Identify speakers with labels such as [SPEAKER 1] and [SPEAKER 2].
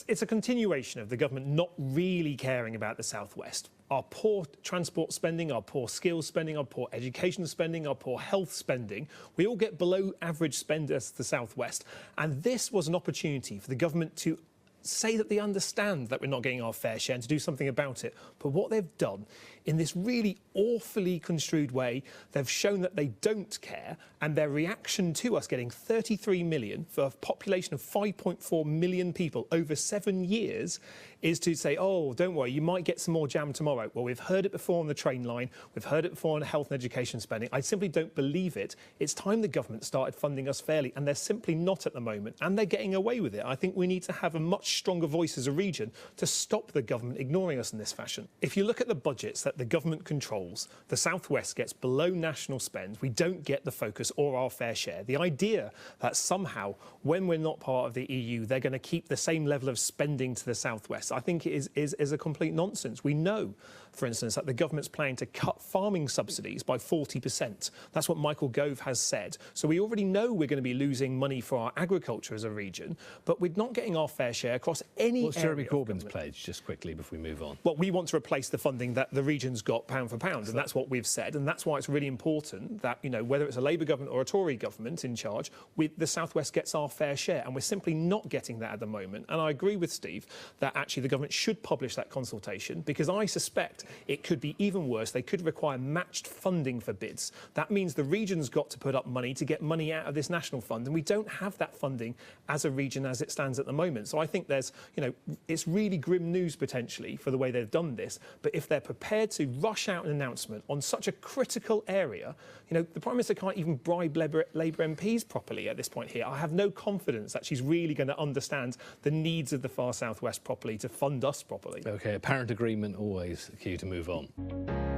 [SPEAKER 1] it's a continuation of the government not really caring about the South West. Our poor transport spending, our poor skills spending, our poor education spending, our poor health spending, we all get below average spend as the South West. And this was an opportunity for the government to say that they understand that we're not getting our fair share and to do something about it. But what they've done in this really awfully construed way, they've shown that they don't care, and their reaction to us getting 33 million for a population of 5.4 million people over 7 years is to say, oh, don't worry, you might get some more jam tomorrow. Well, we've heard it before on the train line, we've heard it before on health and education spending. I simply don't believe it. It's time the government started funding us fairly, and they're simply not at the moment, and they're getting away with it. I think we need to have a much stronger voice as a region to stop the government ignoring us in this fashion. If you look at the budgets that the government controls, the South West gets below national spend. We don't get the focus or our fair share. The idea that somehow, when we're not part of the EU, they're going to keep the same level of spending to the South West, I think it is a complete nonsense. We know, for instance, that the government's planning to cut farming subsidies by 40%. That's what Michael Gove has said. So we already know we're going to be losing money for our agriculture as a region, but we're not getting our fair share across any
[SPEAKER 2] What's Jeremy Corbyn's pledge, just quickly before we move on?
[SPEAKER 1] Well, we want to replace the funding that the region's got pound for pound, and that's what we've said, and that's why it's really important that, you know, whether it's a Labour government or a Tory government in charge, the South West gets our fair share, and we're simply not getting that at the moment. And I agree with Steve that actually the government should publish that consultation, because I suspect it could be even worse. They could require matched funding for bids. That means the region's got to put up money to get money out of this national fund, and we don't have that funding as a region as it stands at the moment. So I think there's, you know, it's really grim news potentially for the way they've done this, but if they're prepared to rush out an announcement on such a critical area, you know, the Prime Minister can't even bribe Labour MPs properly at this point here. I have no confidence that she's really going to understand the needs of the far South West properly to fund us properly.
[SPEAKER 2] OK, apparent agreement always. Cue to move on.